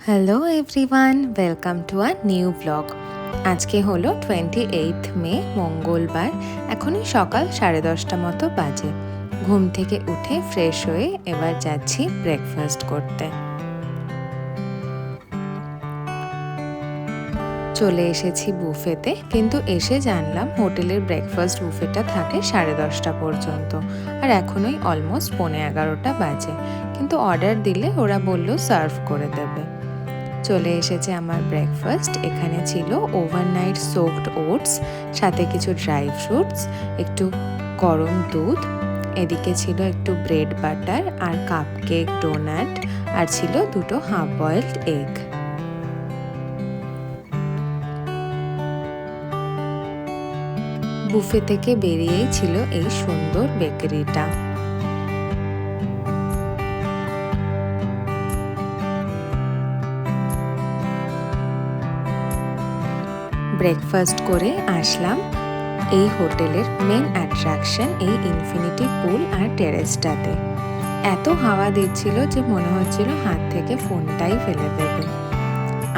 Hello everyone, welcome to a new blog. আজকে হলো 28 মে, মঙ্গলবার। এখনই সকাল 10:30 মতো বাজে। ঘুম থেকে উঠে ফ্রেশ হয়ে এবার যাচ্ছি ব্রেকফাস্ট করতে। চলে এসেছি বুফেতে, কিন্তু এসে জানলাম হোটেলের ব্রেকফাস্ট বুফেটা থাকে 10:30 পর্যন্ত, আর এখনই অলমোস্ট 11:15 বাজে। কিন্তু অর্ডার দিলে ওরা বলল সার্ভ করে দেবে। চলে এসেছে আমার ব্রেকফাস্ট। এখানে ছিল ওভারনাইট সোকড ওটস, সাথে কিছু ড্রাই ফ্রুটস, একটু গরম দুধ, এদিকে ছিল একটু ব্রেড বাটার আর কাপকেক, ডোনাট, আর ছিল দুটো হাফ বয়েলড এগ। বুফে থেকে বেরিয়েই ছিল এই সুন্দর বেকারিটা। ব্রেকফাস্ট করে আসলাম এই হোটেলের মেন অ্যাট্রাকশন, এই ইনফিনিটি পুল আর টেরেসটাতে। এত হাওয়া দিচ্ছিল যে মনে হচ্ছিল হাত থেকে ফোনটাই ফেলে দেবে।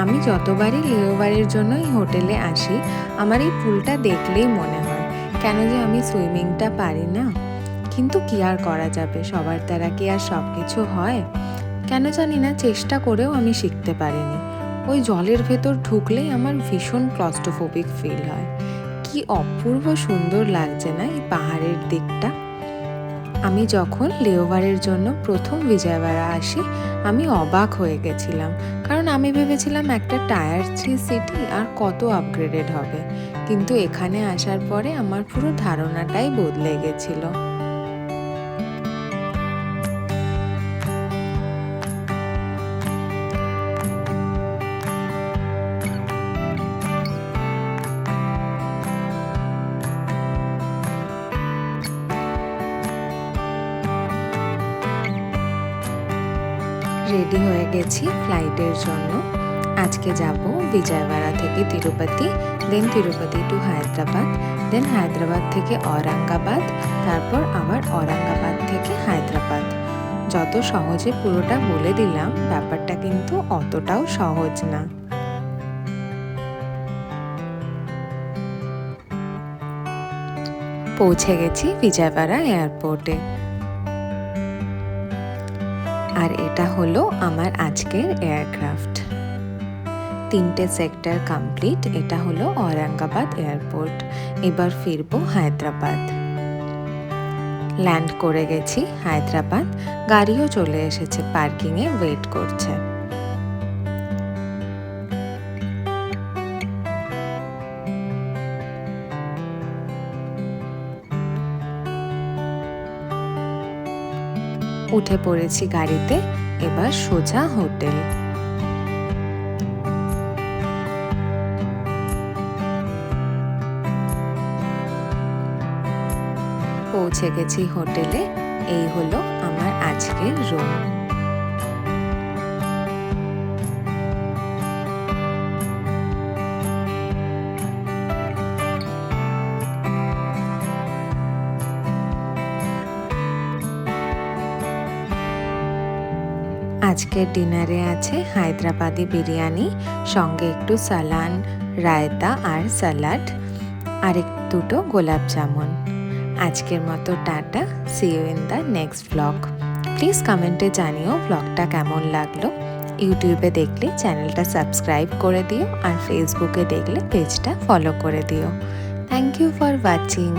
আমি যতবারই লেওবারের জন্য এই হোটেলে আসি, আমার এই পুলটা দেখলেই মনে হয় কেন যে আমি সুইমিংটা পারি না। কিন্তু কি আর করা যাবে, সবার দ্বারা কি আর সব কিছু হয়? কেন জানি না, চেষ্টা করেও আমি শিখতে পারিনি। ওই জলের ভেতর ঢুকলেই আমার ভীষণ ক্লস্ট্রোফোবিক ফিল হয়। কি অপূর্ব সুন্দর লাগছে না এই পাহাড়ের দিকটা। আমি যখন লেওবারের জন্য প্রথম বিজয়ওয়াড়া আসি, আমি অবাক হয়ে গেছিলাম, কারণ আমি ভেবেছিলাম একটা টায়ার 3 সিটি আর কত আপগ্রেডেড হবে। কিন্তু এখানে আসার পরে আমার পুরো ধারণাটাই বদলে গেছিল। রেডি হয়ে গেছি ফ্লাইটের জন্য। আজকে যাব বিজয়ওয়াড়া থেকে তিরুপতি, দেন তিরুপতি টু হায়দ্রাবাদ, দেন হায়দ্রাবাদ থেকে ঔরঙ্গাবাদ, তারপর আবার ঔরঙ্গাবাদ থেকে হায়দ্রাবাদ। যত সহজে পুরোটা বলে দিলাম, ব্যাপারটা কিন্তু অতটাও সহজ না। পৌঁছে গেছি বিজয়ওয়াড়া এয়ারপোর্টে। আর এটা হলো আমার আজকের এয়ারক্রাফট। 3টে সেক্টর কমপ্লিট। এটা হলো ঔরঙ্গাবাদ এয়ারপোর্ট। এবার ফিরবো হায়দ্রাবাদ। ল্যান্ড করে গেছি হায়দ্রাবাদ। গাড়িও চলে এসেছে, পার্কিংয়ে ওয়েট করছে। উঠে পড়েছি গাড়িতে, এবার সোজা হোটেল। পৌঁছে গেছি হোটেলে। এই হলো আমার আজকের রুম। আজকের ডিনারে আছে হায়দ্রাবাদি বিরিয়ানি, সঙ্গে একটু সালান, রায়তা আর স্যালাড, আর দুটো গোলাপ জামুন। আজকের মতো tata, see you in the next blog. Please কমেন্টে জানিও ব্লগটা কেমন লাগলো। ইউটিউবে দেখলে চ্যানেলটা সাবস্ক্রাইব করে দিও, আর ফেসবুকে দেখলে পেজটা ফলো করে দিও। Thank you for watching.